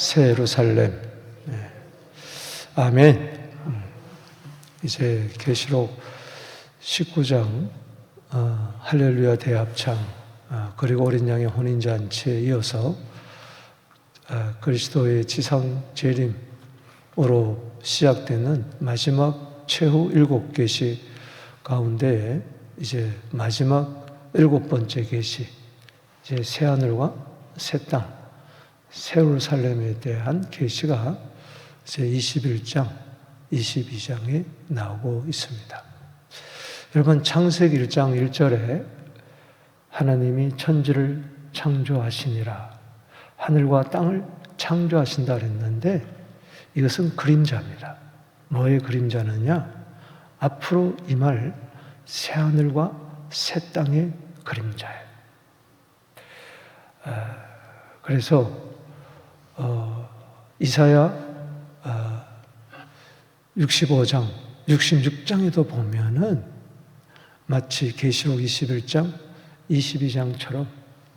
새 예루살렘. 아멘. 이제 계시록 19장 할렐루야 대합창, 그리고 어린 양의 혼인잔치에 이어서 그리스도의 지상 재림으로 시작되는 마지막 최후 7계시 가운데 이제 마지막 7번째 계시, 이제 새 하늘과 새 땅, 새 예루살렘에 대한 계시가 이제 21장, 22장에 나오고 있습니다. 여러분, 창세기 1장 1절에 하나님이 천지를 창조하시니라, 하늘과 땅을 창조하신다 그랬는데 이것은 그림자입니다. 뭐의 그림자느냐? 앞으로 임할 새 하늘과 새 땅의 그림자예요. 그래서 이사야 65장, 66장에도 보면은 마치 계시록 21장, 22장처럼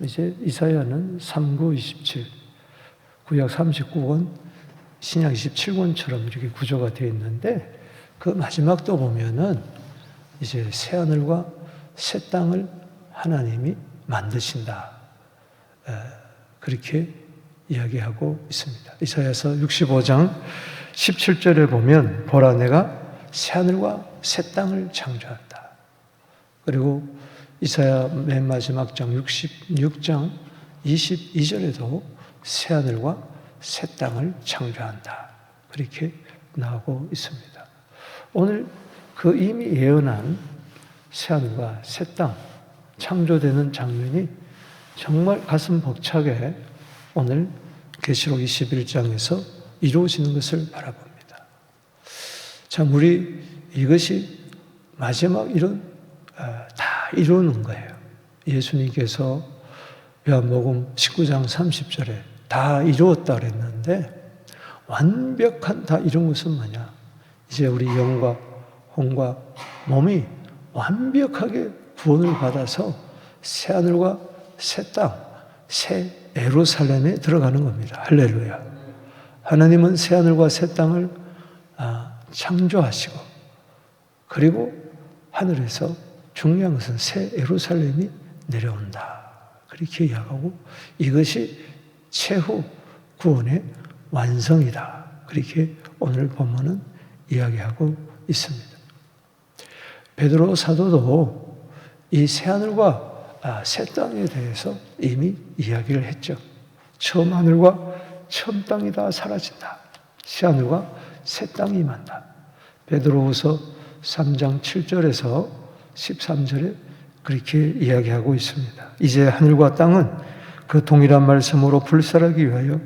이제 이사야는 39, 27, 구약 39권, 신약 27권처럼 이렇게 구조가 되어 있는데 그 마지막도 보면은 이제 새 하늘과 새 땅을 하나님이 만드신다. 그렇게 이야기하고 있습니다. 이사야서 65장 17절에 보면 보라 내가 새 하늘과 새 땅을 창조한다. 그리고 이사야 맨 마지막 장 66장 22절에도 새 하늘과 새 땅을 창조한다. 그렇게 나오고 있습니다. 오늘 그 이미 예언한 새 하늘과 새 땅 창조되는 장면이 정말 가슴 벅차게 오늘 계시록 21장에서 이루어지는 것을 바라봅니다. 참, 우리 이것이 마지막 다 이루는 거예요. 예수님께서 요한복음 19장 30절에 다 이루었다 그랬는데 완벽한 다 이룬 것은 뭐냐? 이제 우리 영과 혼과 몸이 완벽하게 구원을 받아서 새 하늘과 새 땅, 새 예루살렘에 들어가는 겁니다. 할렐루야. 하나님은 새 하늘과 새 땅을 창조하시고, 그리고 하늘에서 중요한 것은 새 예루살렘이 내려온다. 그렇게 이야기하고 이것이 최후 구원의 완성이다. 그렇게 오늘 본문은 이야기하고 있습니다. 베드로 사도도 이 새 하늘과 새 땅에 대해서 이미 이야기를 했죠. 처음 하늘과 처음 땅이 다 사라진다. 새 하늘과 새 땅이 임한다. 베드로후서 3장 7절에서 13절에 그렇게 이야기하고 있습니다. 이제 하늘과 땅은 그 동일한 말씀으로 불살하기 위하여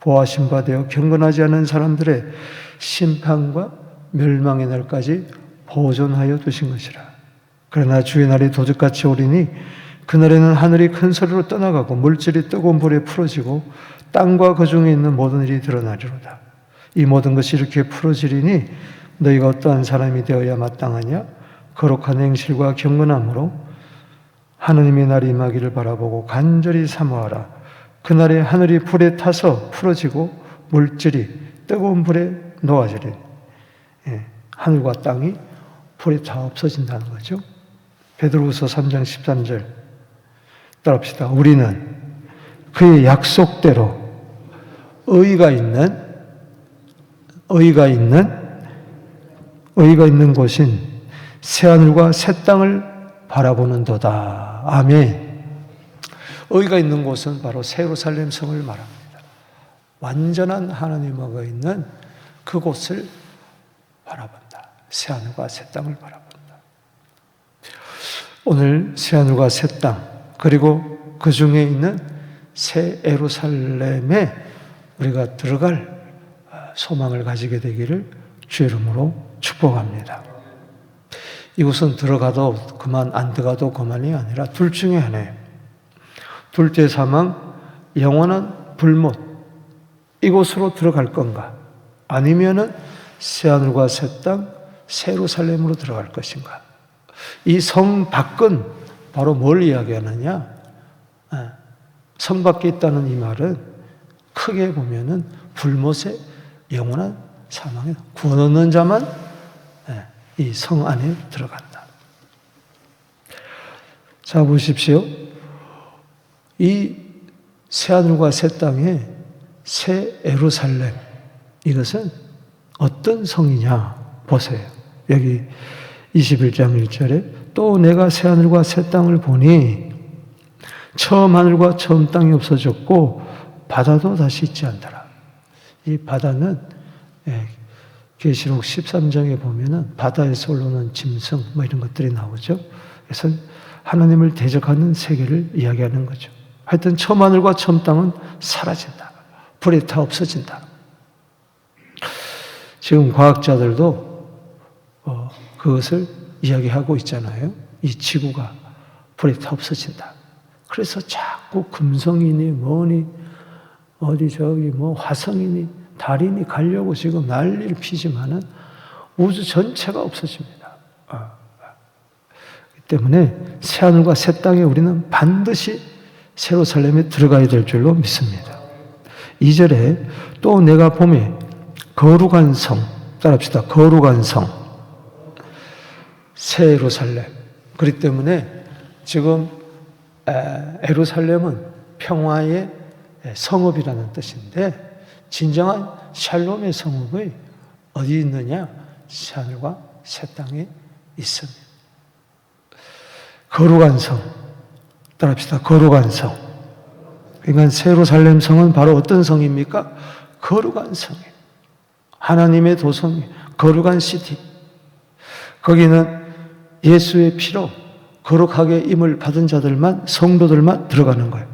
보아신 바 되어 경건하지 않은 사람들의 심판과 멸망의 날까지 보존하여 두신 것이라. 그러나 주의 날이 도적같이 오리니 그날에는 하늘이 큰 소리로 떠나가고 물질이 뜨거운 불에 풀어지고 땅과 그 중에 있는 모든 일이 드러나리로다. 이 모든 것이 이렇게 풀어지리니 너희가 어떠한 사람이 되어야 마땅하냐? 거룩한 행실과 경건함으로 하느님의 날이 임하기를 바라보고 간절히 사모하라. 그날에 하늘이 불에 타서 풀어지고 물질이 뜨거운 불에 놓아지리니. 하늘과 땅이 불에 다 없어진다는 거죠. 베드로후서 3장 13절 따라합시다. 우리는 그의 약속대로 의가 있는 곳인 새하늘과 새 땅을 바라보는도다. 아멘. 의가 있는 곳은 바로 새 예루살렘 성을 말합니다. 완전한 하나님과 있는 그곳을 바라본다. 새하늘과 새 땅을 바라본다. 오늘 새하늘과 새 땅, 그리고 그 중에 있는 새 예루살렘에 우리가 들어갈 소망을 가지게 되기를 주의 이름으로 축복합니다. 이곳은 들어가도 그만, 안 들어가도 그만이 아니라 둘 중에 하나예요. 둘째 사망, 영원한 불못, 이곳으로 들어갈 건가? 아니면은 새하늘과 새 땅, 새 예루살렘으로 들어갈 것인가? 이 성 밖은 바로 뭘 이야기하느냐? 성 밖에 있다는 이 말은 크게 보면은 불못의 영원한 사망에 구원 얻는 자만 이 성 안에 들어간다. 자, 보십시오. 이 새하늘과 새 땅에 새 예루살렘, 이것은 어떤 성이냐 보세요. 여기 21장 1절에 또 내가 새하늘과 새 땅을 보니 처음 하늘과 처음 땅이 없어졌고 바다도 다시 있지 않더라. 이 바다는 계시록 13장에 보면은 바다에서 올라오는 짐승 뭐 이런 것들이 나오죠. 그래서 하나님을 대적하는 세계를 이야기하는 거죠. 하여튼 처음 하늘과 처음 땅은 사라진다. 불이 다 없어진다. 지금 과학자들도 그것을 이야기하고 있잖아요. 이 지구가 불이 다 없어진다. 그래서 자꾸 금성이니 뭐니 어디 저기 뭐 화성이니 달이니 가려고 지금 난리를 피지만은 우주 전체가 없어집니다. 그렇기 때문에 새하늘과 새 땅에 우리는 반드시 예루살렘에 들어가야 될 줄로 믿습니다. 2절에 또 내가 봄에 거룩한 성, 따라합시다. 거룩한 성, 새 예루살렘. 그렇기 때문에 지금 예루살렘은 평화의 성읍이라는 뜻인데 진정한 샬롬의 성읍이 어디 있느냐? 새하늘과 새 땅에 있습니다. 거룩한 성, 따라합시다. 거룩한 성. 그러니까 새 예루살렘 성은 바로 어떤 성입니까? 거룩한 성이에요. 하나님의 도성이 거룩한 시티. 거기는 예수의 피로 거룩하게 임을 받은 자들만, 성도들만 들어가는 거예요.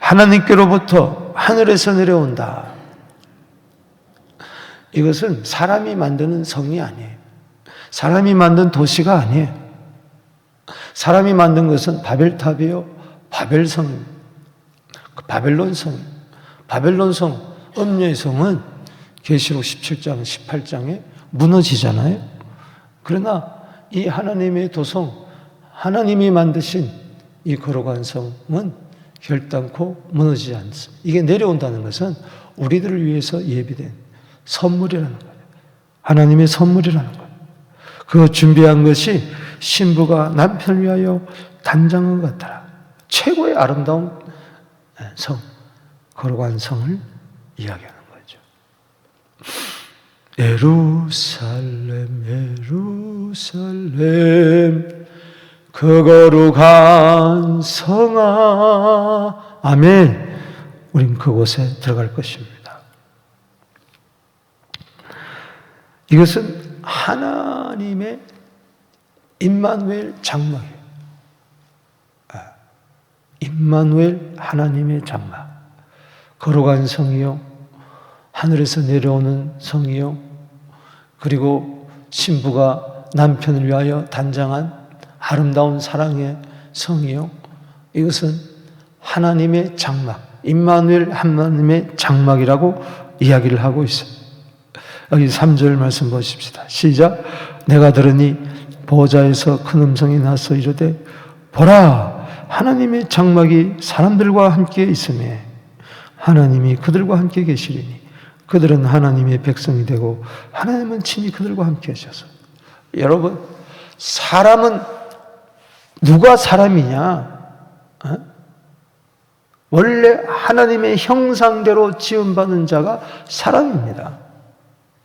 하나님께로부터 하늘에서 내려온다. 이것은 사람이 만드는 성이 아니에요. 사람이 만든 도시가 아니에요. 사람이 만든 것은 바벨탑이요, 바벨성입니다. 바벨론성. 바벨론성, 음녀의 성은 계시록 17장, 18장에 무너지잖아요. 그러나 이 하나님의 도성, 하나님이 만드신 이 거룩한 성은 결단코 무너지지 않습니다. 이게 내려온다는 것은 우리들을 위해서 예비된 선물이라는 거예요. 하나님의 선물이라는 거예요. 그 준비한 것이 신부가 남편을 위하여 단장한 것 같더라. 최고의 아름다운 성, 거룩한 성을 이야기하는 거죠. 예루살렘, 예루살렘, 그 거룩한 성아. 아멘. 우린 그곳에 들어갈 것입니다. 이것은 하나님의 임마누엘 장막이에요. 임마누엘 하나님의 장막. 거룩한 성이요, 하늘에서 내려오는 성이요, 그리고 신부가 남편을 위하여 단장한 아름다운 사랑의 성이요. 이것은 하나님의 장막, 임마누엘 하나님의 장막이라고 이야기를 하고 있어요. 여기 3절 말씀 보십시다. 시작. 내가 들으니 보좌에서 큰 음성이 나서 이르되 보라, 하나님의 장막이 사람들과 함께 있으며 하나님이 그들과 함께 계시리니 그들은 하나님의 백성이 되고 하나님은 친히 그들과 함께 하셔서. 여러분, 사람은 누가 사람이냐? 원래 하나님의 형상대로 지음받은 자가 사람입니다.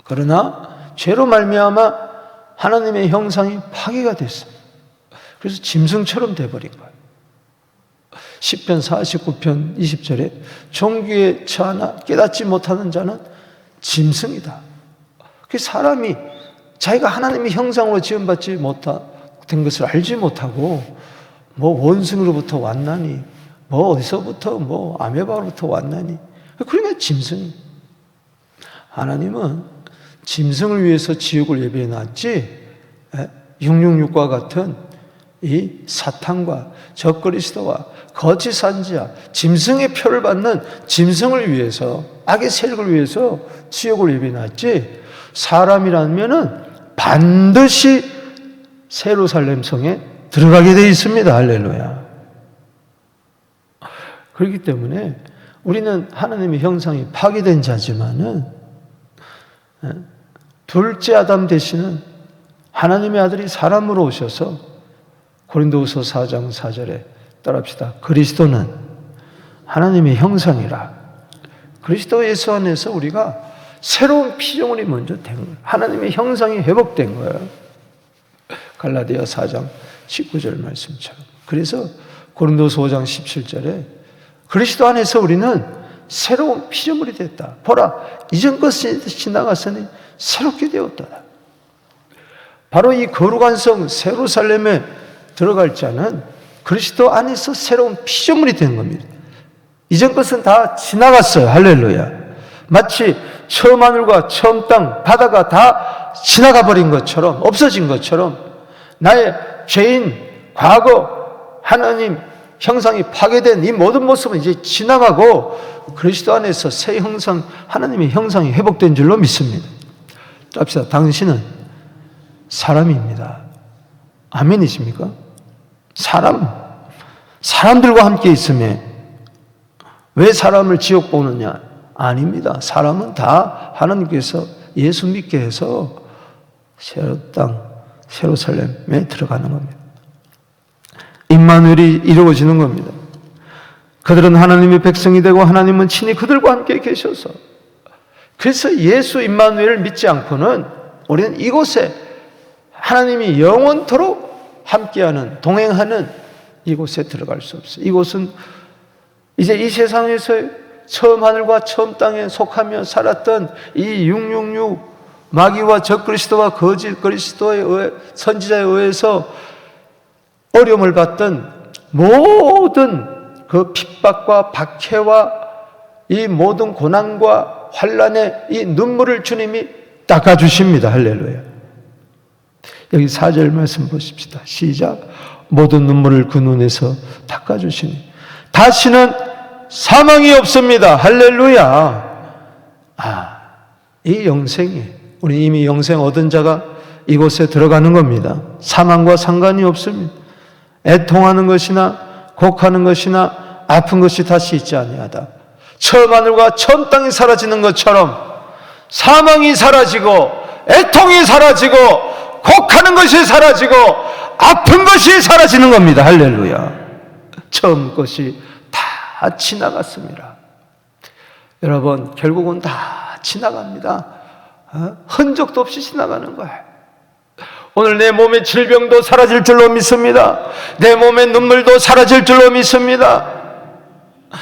그러나 죄로 말미암아 하나님의 형상이 파괴가 됐어요. 그래서 짐승처럼 돼버린 거예요. 시편 49편 20절에 종기에 처하나 깨닫지 못하는 자는 짐승이다. 그 사람이 자기가 하나님의 형상으로 지음받지 못된 것을 알지 못하고 뭐 원숭이로부터 왔나니 뭐 어디서부터 뭐 아메바로부터 왔나니, 그러니까 짐승. 하나님은 짐승을 위해서 지옥을 예비해 놨지 666과 같은 이 사탄과 적그리스도와 거짓 선지자, 짐승의 표를 받는 짐승을 위해서, 악의 세력을 위해서 지옥을 예비해 놨지, 사람이라면은 반드시 예루살렘 성에 들어가게 되어 있습니다. 할렐루야. 그렇기 때문에 우리는 하나님의 형상이 파괴된 자지만은 둘째 아담 되시는 하나님의 아들이 사람으로 오셔서 고린도후서 4장 4절에 따라합시다. 그리스도는 하나님의 형상이라. 그리스도 예수 안에서 우리가 새로운 피조물이 먼저 된 거예요. 하나님의 형상이 회복된 거예요. 갈라디아 4장 19절 말씀처럼. 그래서 고린도서 5장 17절에 그리스도 안에서 우리는 새로운 피조물이 됐다. 보라, 이전 것이 지나갔으니 새롭게 되었다. 바로 이 거룩한 성 예루살렘에 들어갈 자는 그리스도 안에서 새로운 피조물이 된 겁니다. 이전 것은 다 지나갔어요. 할렐루야. 마치 처음 하늘과 처음 땅, 바다가 다 지나가 버린 것처럼, 없어진 것처럼 나의 죄인, 과거, 하나님 형상이 파괴된 이 모든 모습은 이제 지나가고 그리스도 안에서 새 형상, 하나님의 형상이 회복된 줄로 믿습니다. 합시다. 당신은 사람입니다. 아멘이십니까? 사람들과 함께 있으면 왜 사람을 지옥 보느냐? 아닙니다. 사람은 다 하나님께서 예수 믿게 해서 새로 땅, 예루살렘에 들어가는 겁니다. 임마누엘이 이루어지는 겁니다. 그들은 하나님의 백성이 되고 하나님은 친히 그들과 함께 계셔서, 그래서 예수 임마누엘을 믿지 않고는 우리는 이곳에 하나님이 영원토록 함께하는, 동행하는 이곳에 들어갈 수 없어요. 이곳은 이제 이 세상에서 처음 하늘과 처음 땅에 속하며 살았던 이 666 마귀와 적그리스도와 거짓 그리스도의 선지자에 의해서 어려움을 받던 모든 그 핍박과 박해와 이 모든 고난과 환난의 이 눈물을 주님이 닦아주십니다. 할렐루야. 여기 4절 말씀 보십시다. 시작. 모든 눈물을 그 눈에서 닦아주시니 다시는 사망이 없습니다. 할렐루야. 이 영생이, 우리 이미 영생 얻은 자가 이곳에 들어가는 겁니다. 사망과 상관이 없습니다. 애통하는 것이나 곡하는 것이나 아픈 것이 다시 있지 아니하다. 처음 하늘과 처음 땅이 사라지는 것처럼 사망이 사라지고 애통이 사라지고 곡하는 것이 사라지고 아픈 것이 사라지는 겁니다. 할렐루야. 처음 것이 다 지나갔습니다. 여러분, 결국은 다 지나갑니다. 흔적도 없이 지나가는 거예요. 오늘 내 몸의 질병도 사라질 줄로 믿습니다. 내 몸의 눈물도 사라질 줄로 믿습니다.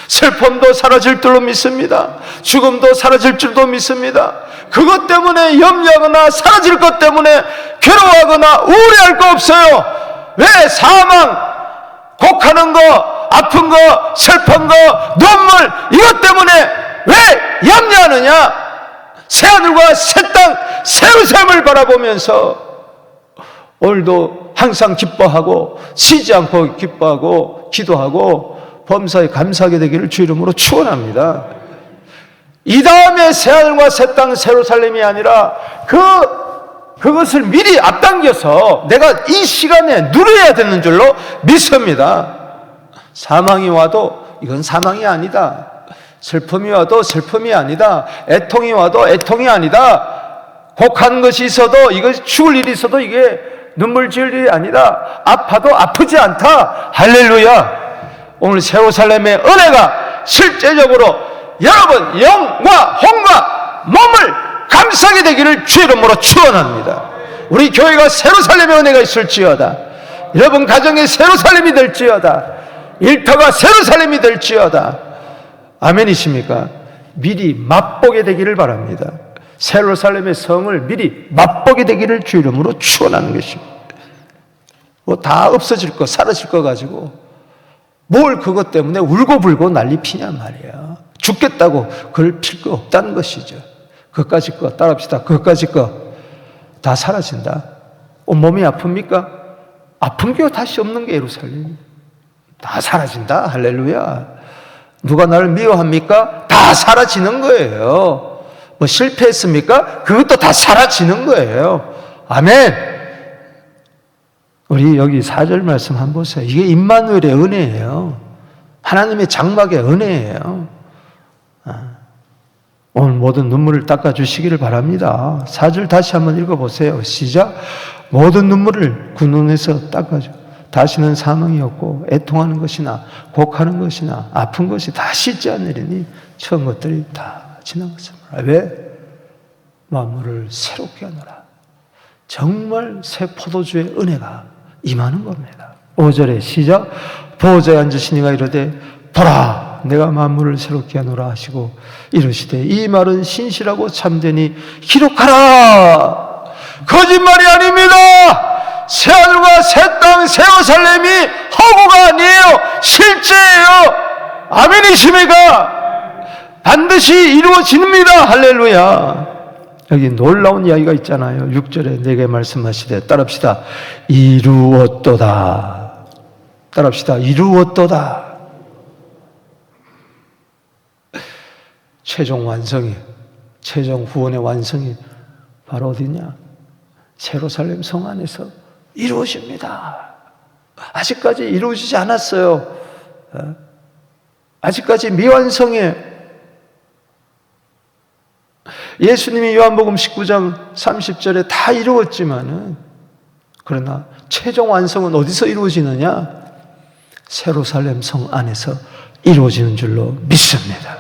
슬픔도 사라질 줄로 믿습니다. 죽음도 사라질 줄도 믿습니다. 그것 때문에 염려하거나 사라질 것 때문에 괴로워하거나 우울해할 거 없어요. 왜? 사망, 곡하는 거, 아픈 거, 슬픈 거, 눈물, 이것 때문에 왜 염려하느냐? 새하늘과 새 땅, 새 예루살렘을 바라보면서 오늘도 항상 기뻐하고 쉬지 않고 기뻐하고 기도하고 범사에 감사하게 되기를 주 이름으로 축원합니다. 이 다음에 새하늘과 새 땅, 새 예루살렘이 아니라 그것을 미리 앞당겨서 내가 이 시간에 누려야 되는 줄로 믿습니다. 사망이 와도 이건 사망이 아니다. 슬픔이 와도 슬픔이 아니다. 애통이 와도 애통이 아니다. 곡하는 것이 있어도, 이것이 죽을 일이 있어도 이게 눈물 지을 일이 아니다. 아파도 아프지 않다. 할렐루야. 오늘 새 예루살렘의 은혜가 실제적으로 여러분 영과 혼과 몸을 감싸게 되기를 주 이름으로 축원합니다. 우리 교회가 새 예루살렘의 은혜가 있을지어다. 여러분 가정이 새 예루살렘이 될지어다. 일터가 새 예루살렘이 될지어다. 아멘이십니까? 미리 맛보게 되기를 바랍니다. 새 예루살렘의 성을 미리 맛보게 되기를 주 이름으로 축원하는 것입니다. 뭐 다 없어질 거, 사라질 거 가지고 뭘 그것 때문에 울고불고 난리 피냔 말이야. 죽겠다고 그걸 필 거 없다는 것이죠. 그것까지 거 따라합시다. 그것까지 거 다 사라진다. 온몸이 아픕니까? 아픈 게 다시 없는 게 예루살렘. 다 사라진다. 할렐루야. 누가 나를 미워합니까? 다 사라지는 거예요. 뭐 실패했습니까? 그것도 다 사라지는 거예요. 아멘. 우리 여기 4절 말씀 한번 보세요. 이게 임마누엘의 은혜예요. 하나님의 장막의 은혜예요. 오늘 모든 눈물을 닦아주시기를 바랍니다. 4절 다시 한번 읽어보세요. 시작. 모든 눈물을 그 눈에서 닦아줘. 다시는 사망이 없고 애통하는 것이나 곡하는 것이나 아픈 것이 다 씻지 않으리니 처음 것들이 다 지나갔습니다. 왜? 만물을 새롭게 하노라. 정말 새 포도주의 은혜가 임하는 겁니다. 5절에 시작. 보호자에 앉으신 이가 이르되 보라 내가 만물을 새롭게 하노라 하시고 이르시되 이 말은 신실하고 참되니 기록하라. 거짓말이 아닙니다. 새하늘과 새 땅 새 예루살렘이 허구가 아니에요. 실제예요. 아멘이십니까? 반드시 이루어집니다. 할렐루야. 여기 놀라운 이야기가 있잖아요. 6절에 내게 말씀하시되 따라합시다. 이루었도다. 따라합시다. 이루었도다. 최종 완성이, 최종 구원의 완성이 바로 어디냐? 예루살렘 성 안에서 이루어집니다. 아직까지 이루어지지 않았어요. 아직까지 미완성이에요. 예수님이 요한복음 19장 30절에 다 이루었지만은 그러나 최종 완성은 어디서 이루어지느냐? 예루살렘 성 안에서 이루어지는 줄로 믿습니다.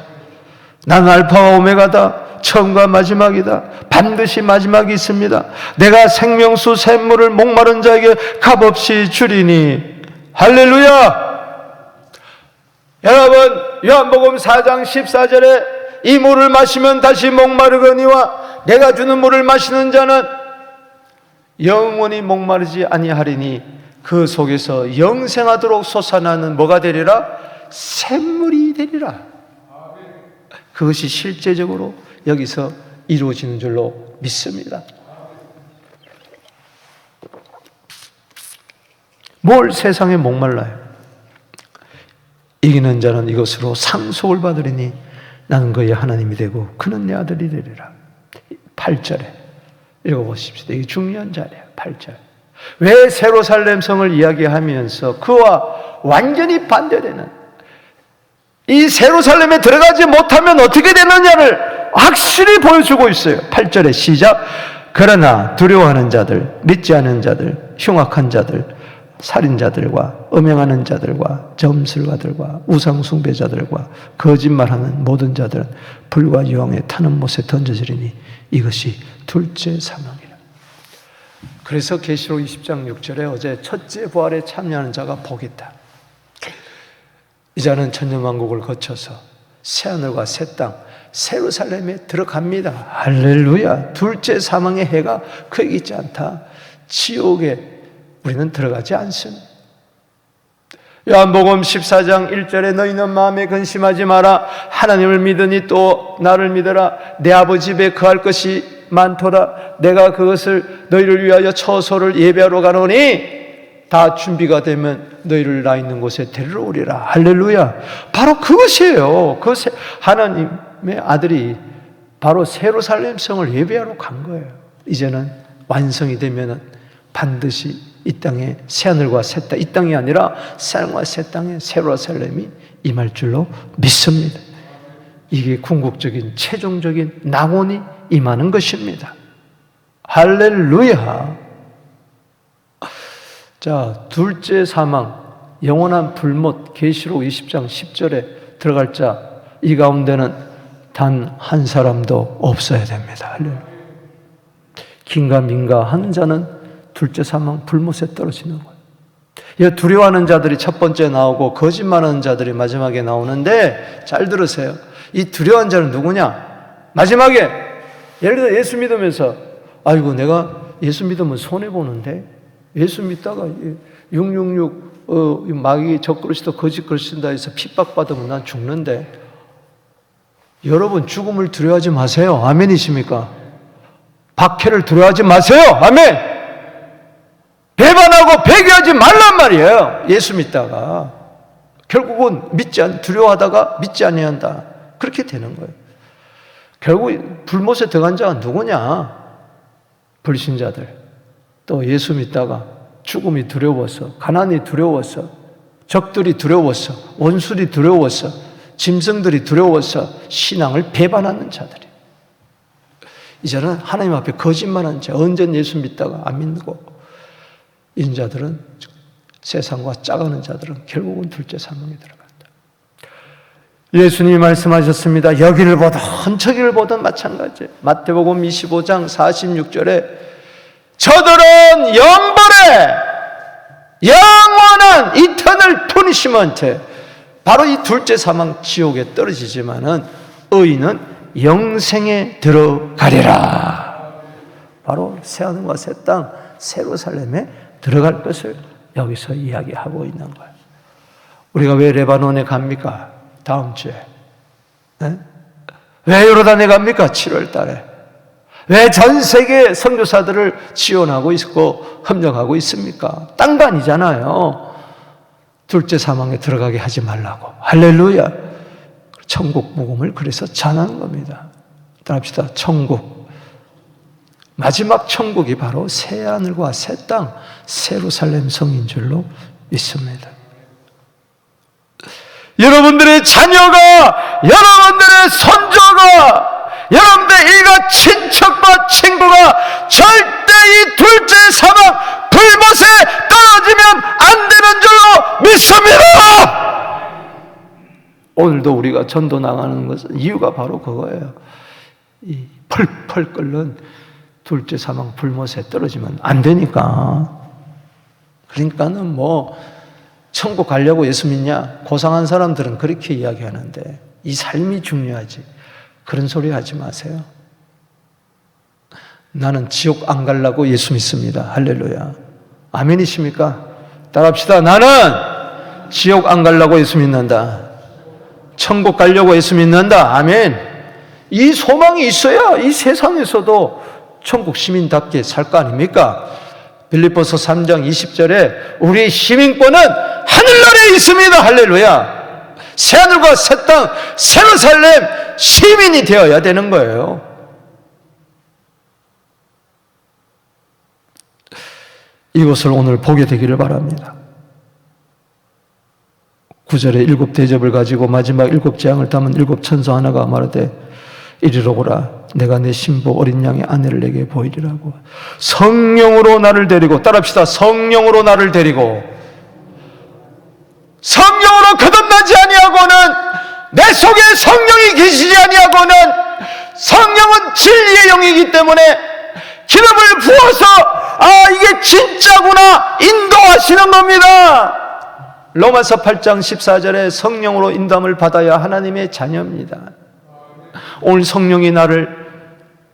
나는 알파와 오메가다. 처음과 마지막이다. 반드시 마지막이 있습니다. 내가 생명수 샘물을 목마른 자에게 값없이 주리니. 할렐루야. 여러분 요한복음 4장 14절에 이 물을 마시면 다시 목마르거니와 내가 주는 물을 마시는 자는 영원히 목마르지 아니하리니 그 속에서 영생하도록 솟아나는 뭐가 되리라? 샘물이 되리라. 그것이 실제적으로 여기서 이루어지는 줄로 믿습니다. 뭘 세상에 목말라요? 이기는 자는 이것으로 상속을 받으리니 나는 그의 하나님이 되고 그는 내 아들이 되리라. 8절에 읽어보십시오. 이게 중요한 자리예요. 8절. 왜 예루살렘 성을 이야기하면서 그와 완전히 반대되는 이 예루살렘에 들어가지 못하면 어떻게 되느냐를 확실히 보여주고 있어요. 8절에 시작. 그러나 두려워하는 자들, 믿지 않는 자들, 흉악한 자들, 살인자들과 음행하는 자들과 점술가들과 우상숭배자들과 거짓말하는 모든 자들은 불과 유황에 타는 못에 던져지리니 이것이 둘째 사망이라. 그래서 계시록 20장 6절에 어제 첫째 부활에 참여하는 자가 복이 있다. 이 자는 천년왕국을 거쳐서 새하늘과 새 땅, 예루살렘에 들어갑니다. 할렐루야. 둘째 사망의 해가 그에게 있지 않다. 지옥에 우리는 들어가지 않습니다. 요한복음 14장 1절에 너희는 마음에 근심하지 마라. 하나님을 믿으니 또 나를 믿어라. 내 아버지 집에 거할 것이 많도다. 내가 그것을 너희를 위하여 처소를 예배하러 가노니 다 준비가 되면 너희를 나 있는 곳에 데리러 오리라. 할렐루야. 바로 그것이에요. 그 하나님의 아들이 바로 예루살렘 성을 예배하러 간 거예요. 이제는 완성이 되면 반드시 이 땅에 새하늘과 새 땅, 이 땅이 아니라 새하늘과 새 땅에 예루살렘이 임할 줄로 믿습니다. 이게 궁극적인 최종적인 낙원이 임하는 것입니다. 할렐루야. 자, 둘째 사망, 영원한 불못, 계시록 20장 10절에 들어갈 자, 이 가운데는 단 한 사람도 없어야 됩니다. 할렐루야. 긴가 민가 하는 자는 둘째 사망, 불못에 떨어지는 거예요. 두려워하는 자들이 첫 번째 나오고 거짓말하는 자들이 마지막에 나오는데 잘 들으세요. 이 두려워하는 자는 누구냐? 마지막에 예를 들어 예수 믿으면서 아이고 내가 예수 믿으면 손해보는데 예수 믿다가 666 마귀 적그리스도 거짓 그리스도다 해서 핍박받으면 난 죽는데 여러분 죽음을 두려워하지 마세요. 아멘이십니까? 박해를 두려워하지 마세요. 아멘. 배반하고 배교하지 말란 말이에요. 예수 믿다가 결국은 두려워하다가 믿지 아니한다. 그렇게 되는 거예요. 결국 불못에 들어간 자가 누구냐? 불신자들. 또 예수 믿다가 죽음이 두려워서, 가난이 두려워서, 적들이 두려워서, 원수들이 두려워서, 짐승들이 두려워서 신앙을 배반하는 자들이. 이제는 하나님 앞에 거짓말하는 자, 언젠 예수 믿다가 안 믿고 이런 자들은, 세상과 짜가는 자들은 결국은 둘째 사망에 들어간다. 예수님이 말씀하셨습니다. 여기를 보든 저기를 보든 마찬가지예요. 마태복음 25장 46절에 저들은 영벌에 영원한 이터널 푸니시먼트, 바로 이 둘째 사망 지옥에 떨어지지만은 의인은 영생에 들어가리라. 바로 새하늘과 새 땅 새 예루살렘에 들어갈 것을 여기서 이야기하고 있는 거예요. 우리가 왜 레바논에 갑니까? 다음 주에. 네? 왜 요르단에 갑니까? 7월 달에. 왜 전 세계 선교사들을 지원하고 있고 협력하고 있습니까? 딴간이잖아요. 둘째 사망에 들어가게 하지 말라고. 할렐루야. 천국 복음을 그래서 전하는 겁니다. 따라합시다. 천국. 마지막 천국이 바로 새 하늘과 새 땅, 새 예루살렘 성인 줄로 믿습니다. 여러분들의 자녀가, 여러분들의 손자가, 여러분들의 일가 친척과 친구가 절대 이 둘째 사망 불못에 떨어지면 안 되는 줄로 믿습니다. 오늘도 우리가 전도 나가는 것은 이유가 바로 그거예요. 이 펄펄 끓는 둘째 사망 불못에 떨어지면 안 되니까. 그러니까는 뭐 천국 가려고 예수 믿냐? 고상한 사람들은 그렇게 이야기하는데 이 삶이 중요하지. 그런 소리 하지 마세요. 나는 지옥 안 가려고 예수 믿습니다. 할렐루야. 아멘이십니까? 따라합시다. 나는 지옥 안 가려고 예수 믿는다. 천국 가려고 예수 믿는다. 아멘. 이 소망이 있어야 이 세상에서도 천국 시민답게 살 거 아닙니까? 빌립보서 3장 20절에 우리 시민권은 하늘나라에 있습니다. 할렐루야. 새하늘과 새 땅, 새 예루살렘 시민이 되어야 되는 거예요. 이것을 오늘 보게 되기를 바랍니다. 9절에 7 대접을 가지고 마지막 7 재앙을 담은 7 천사 하나가 말하되 이리로 오라. 내가 내 신부 어린 양의 아내를 내게 보이리라고. 성령으로 나를 데리고, 따라합시다. 성령으로 나를 데리고, 성령으로 거듭나지 아니하고는, 내 속에 성령이 계시지 아니하고는, 성령은 진리의 영이기 때문에 기름을 부어서 이게 진짜구나 인도하시는 겁니다. 로마서 8장 14절에 성령으로 인도함을 받아야 하나님의 자녀입니다. 오늘 성령이 나를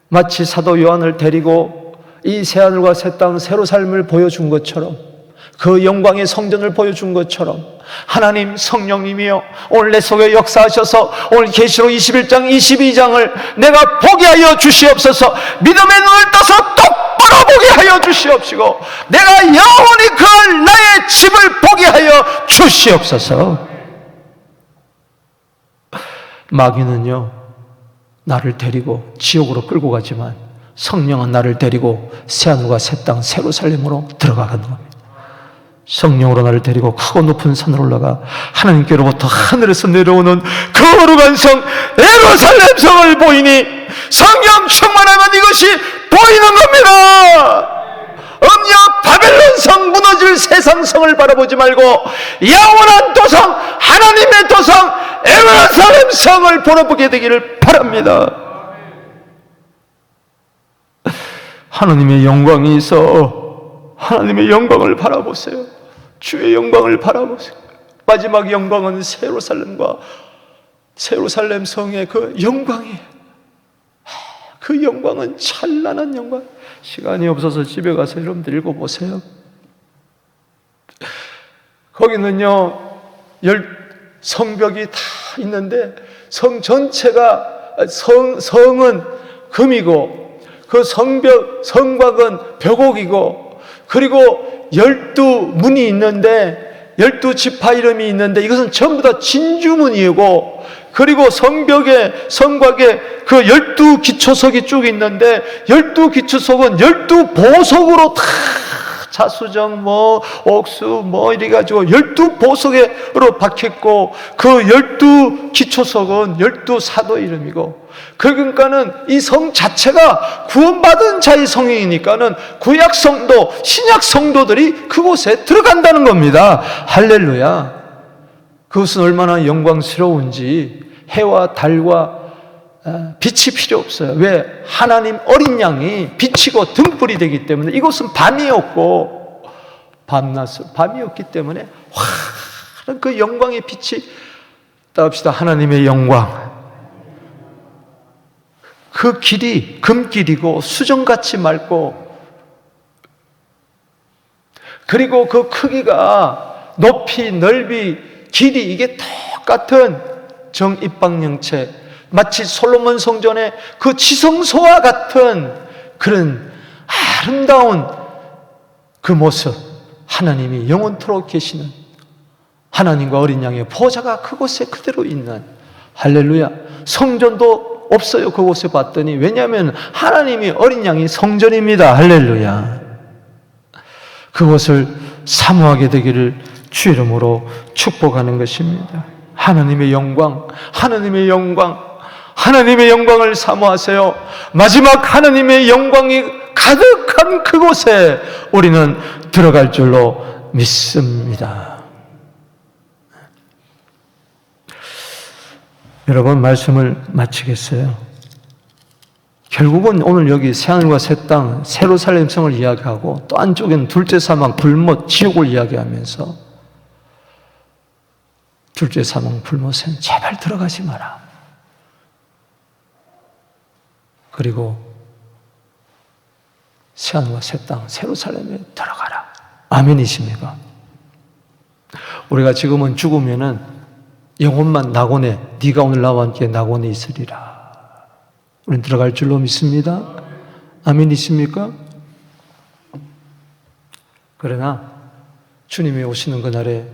마치 사도 요한을 데리고 이 새하늘과 새 땅 새로 삶을 보여준 것처럼, 그 영광의 성전을 보여준 것처럼 하나님 성령님이여 오늘 내 속에 역사하셔서 오늘 계시록 21장 22장을 내가 보게 하여 주시옵소서. 믿음의 눈을 떠서 똑바로 보게 하여 주시옵시고 내가 영원히 그 나의 집을 보게 하여 주시옵소서. 마귀는요 나를 데리고 지옥으로 끌고 가지만 성령은 나를 데리고 새하늘과 새 땅 새 예루살렘으로 들어가는 겁니다. 성령으로 나를 데리고 크고 높은 산으로 올라가 하나님께로부터 하늘에서 내려오는 그 거룩한 성 예루살렘 성을 보이니 성령 충만하면 이것이 보이는 겁니다. 음녀 바벨론 성 무너질 세상 성을 바라보지 말고 영원한 도성 하나님의 도성 예루살렘 성을 바라보게 되기를 바랍니다. 하나님의 영광이 있어 하나님의 영광을 바라보세요. 주의 영광을 바라보세요. 마지막 영광은 새 예루살렘과 새 예루살렘 성의 그 영광이에요. 그 영광은 찬란한 영광. 시간이 없어서 집에 가서 여러분들 읽어보세요. 거기는요 성벽이 다 있는데 성 전체가 성은 금이고 그 성곽은 벽옥이고 그리고 12문이 있는데 12지파 이름이 있는데 이것은 전부 다 진주문이고 그리고 성벽에 성곽에 그 12기초석이 쭉 있는데 12기초석은 12보석으로 다 자수정, 옥수, 이래가지고 12보석으로 박혔고, 그 12기초석은 12사도 이름이고, 그러니까는 이 성 자체가 구원받은 자의 성이니까는 구약 성도, 신약 성도들이 그곳에 들어간다는 겁니다. 할렐루야. 그것은 얼마나 영광스러운지. 해와 달과 빛이 필요 없어요. 왜? 하나님 어린 양이 비치고 등불이 되기 때문에. 이곳은 밤이었고 밤이었기 때문에 환한 그 영광의 빛이, 따릅시다. 하나님의 영광. 그 길이 금길이고 수정같이 맑고, 그리고 그 크기가 높이 넓이 길이 이게 똑같은 정입방영체, 마치 솔로몬 성전의 그 지성소와 같은 그런 아름다운 그 모습, 하나님이 영원토록 계시는 하나님과 어린 양의 보좌가 그곳에 그대로 있는, 할렐루야. 성전도 없어요. 그곳에 봤더니. 왜냐하면 하나님이 어린 양이 성전입니다. 할렐루야. 그곳을 사모하게 되기를 주 이름으로 축복하는 것입니다. 하나님의 영광, 하나님의 영광, 하나님의 영광을 사모하세요. 마지막 하나님의 영광이 가득한 그곳에 우리는 들어갈 줄로 믿습니다. 여러분, 말씀을 마치겠어요. 결국은 오늘 여기 새하늘과 새 땅, 예루살렘 성을 이야기하고, 또 안쪽에는 둘째 사망, 불못, 지옥을 이야기하면서, 둘째 사망, 불못은 제발 들어가지 마라. 그리고 새하늘과 새 땅, 예루살렘에 들어가라. 아멘이십니까? 우리가 지금은 죽으면은 영혼만 낙원에, 네가 오늘 나와 함께 낙원에 있으리라. 우리는 들어갈 줄로 믿습니다. 아멘이십니까? 그러나 주님이 오시는 그날에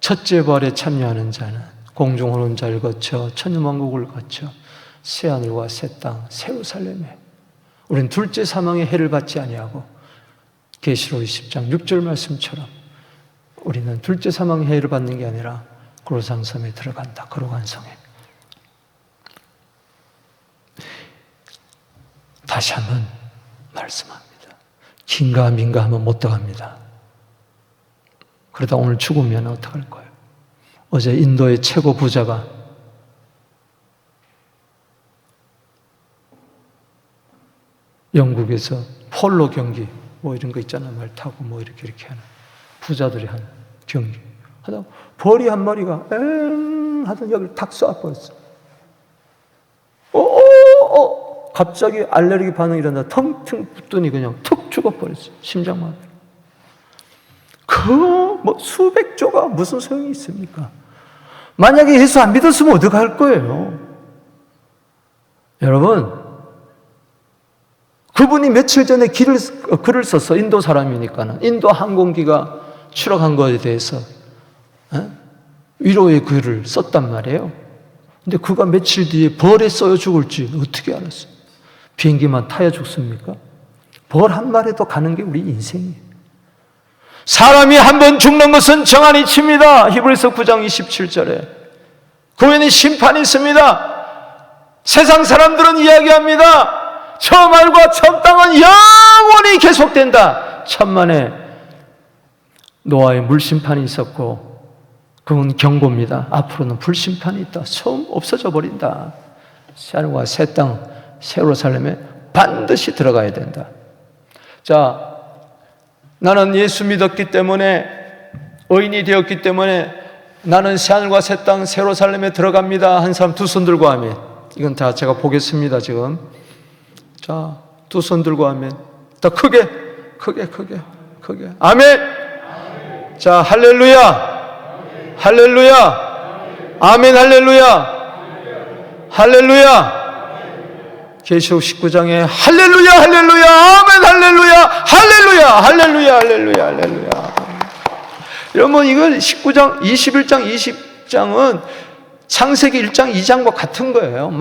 첫째 부활에 참여하는 자는 공중혼원자를 거쳐 천년왕국을 거쳐 새하늘과 새 땅, 예루살렘에, 우리는 둘째 사망의 해를 받지 아니하고 계시록 20장 6절 말씀처럼 우리는 둘째 사망의 해를 받는 게 아니라 고로상 섬에 들어간다. 거룩한 성에. 다시 한번 말씀합니다. 긴가 민가 하면 못 들어갑니다. 그러다 오늘 죽으면 어떡할 거예요? 어제 인도의 최고 부자가 영국에서 폴로 경기 이런 거 있잖아요. 말 타고 이렇게 하는 부자들이 하는 경기 하다 벌이 한 마리가 하던 여기를 탁 쏴버렸어. 갑자기 알레르기 반응이 일어나 텅텅 붙더니 그냥 툭 죽어버렸어. 심장마비. 수백 조가 무슨 소용이 있습니까? 만약에 예수 안 믿었으면 어떡할 거예요? 여러분, 그분이 며칠 전에 글을 썼어. 인도 사람이니까는. 인도 항공기가 추락한 것에 대해서 위로의 글을 썼단 말이에요. 근데 그가 며칠 뒤에 벌에 쏘여 죽을지 어떻게 알았어요? 비행기만 타야 죽습니까? 벌 한 마리도 가는 게 우리 인생이에요. 사람이 한 번 죽는 것은 정한 이치입니다. 히브리서 9장 27절에. 그 후에는 심판이 있습니다. 세상 사람들은 이야기합니다. 저 말과 저 땅은 영원히 계속된다. 천만에 노아의 물심판이 있었고, 그건 경고입니다. 앞으로는 불심판이 있다. 처음 없어져 버린다. 새하늘과 새 땅, 예루살렘에 반드시 들어가야 된다. 자, 나는 예수 믿었기 때문에, 의인이 되었기 때문에 나는 새하늘과 새 땅, 예루살렘에 들어갑니다. 한 사람 두 손 들고 하면, 이건 다 제가 보겠습니다. 지금 자, 두 손 들고 하면 더 크게 아멘. 자, 할렐루야, 할렐루야, 아멘, 할렐루야. 계시록 19장에 할렐루야, 아멘, 할렐루야. 여러분, 이거 19장, 21장, 20장은 창세기 1장, 2장과 같은 거예요.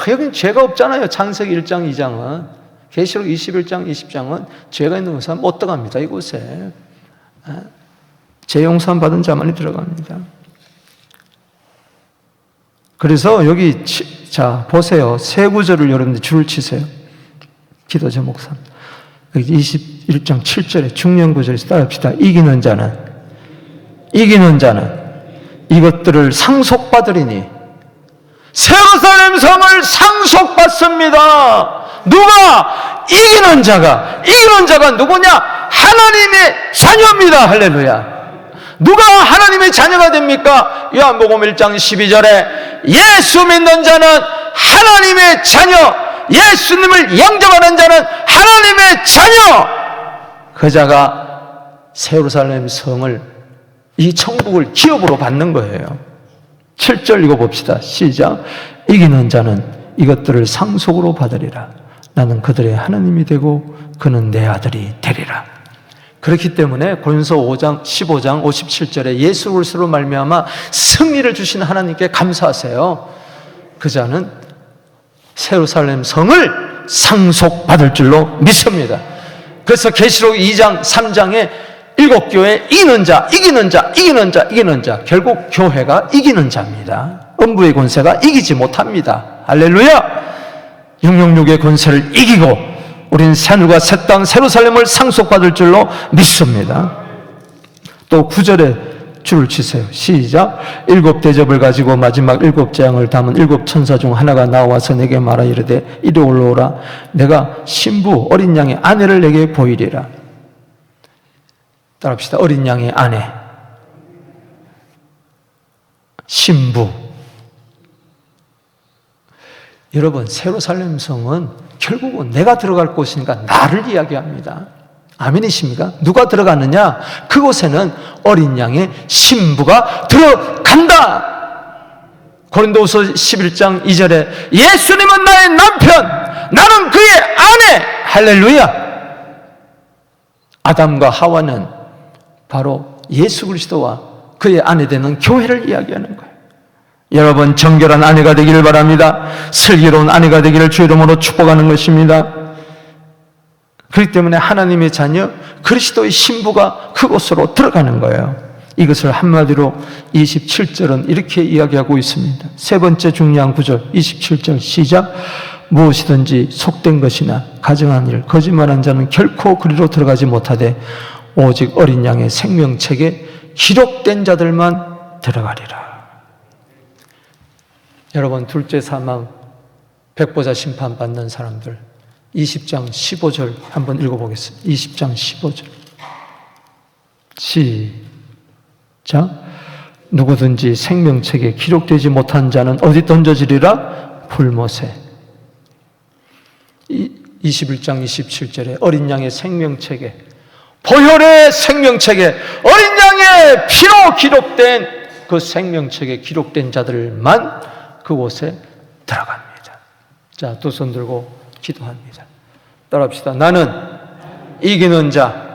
여긴 죄가 없잖아요. 창세기 1장, 2장은. 계시록 21장, 20장은 죄가 있는 사람 못 들어갑니다. 이곳에. 죄 용서함 받은 자만이 들어갑니다. 그래서 여기 자 보세요. 세 구절을 여러분들 줄을 치세요. 기도 제목 3. 여기 21장 7절에 중요한 구절에서 따라합시다. 이기는 자는 이것들을 상속받으리니 예루살렘 성을 상속받습니다. 누가? 이기는 자가 누구냐? 하나님의 자녀입니다. 할렐루야. 누가 하나님의 자녀가 됩니까? 요한복음 1장 12절에 예수 믿는 자는 하나님의 자녀, 예수님을 영접하는 자는 하나님의 자녀. 그 자가 예루살렘 성을, 이 천국을 기업으로 받는 거예요. 7절 읽어봅시다. 시작. 이기는 자는 이것들을 상속으로 받으리라. 나는 그들의 하나님이 되고 그는 내 아들이 되리라. 그렇기 때문에 고린도서 5장 15장 57절에 예수 그리스도로 말미암아 승리를 주신 하나님께 감사하세요. 그 자는 예루살렘 성을 상속받을 줄로 믿습니다. 그래서 계시록 2장 3장에 7교회 이기는 자, 결국 교회가 이기는 자입니다. 음부의 권세가 이기지 못합니다. 할렐루야. 666의 권세를 이기고 우리는 새하늘과 새 땅 예루살렘을 상속받을 줄로 믿습니다. 또 9절에 줄을 치세요. 시작. 7 대접을 가지고 마지막 7 재앙을 담은 7 천사 중 하나가 나와서 내게 말하 이르되 이리 올라오라. 내가 신부 어린 양의 아내를 내게 보이리라. 따라합시다. 어린 양의 아내, 신부. 여러분, 예루살렘 성은 결국은 내가 들어갈 곳이니까 나를 이야기합니다. 아멘이십니까? 누가 들어가느냐? 그곳에는 어린 양의 신부가 들어간다. 고린도후서 11장 2절에 예수님은 나의 남편, 나는 그의 아내. 할렐루야. 아담과 하와는 바로 예수 그리스도와 그의 아내 되는 교회를 이야기하는 거예요. 여러분, 정결한 아내가 되기를 바랍니다. 슬기로운 아내가 되기를 주 이름으로 축복하는 것입니다. 그렇기 때문에 하나님의 자녀 그리스도의 신부가 그곳으로 들어가는 거예요. 이것을 한마디로 27절은 이렇게 이야기하고 있습니다. 세 번째 중요한 구절 27절 시작. 무엇이든지 속된 것이나 가증한 일, 거짓말한 자는 결코 그리로 들어가지 못하되 오직 어린 양의 생명책에 기록된 자들만 들어가리라. 여러분, 둘째 사망, 백보자 심판 받는 사람들 20장 15절 한번 읽어보겠습니다. 20장 15절 시작. 누구든지 생명책에 기록되지 못한 자는 어디 던져지리라? 불못에. 21장 27절에 어린 양의 생명책에, 보혈의 생명책에, 어린 양의 피로 기록된 그 생명책에 기록된 자들만 그곳에 들어갑니다. 자, 두 손 들고 기도합니다. 따라합시다. 나는 이기는 자,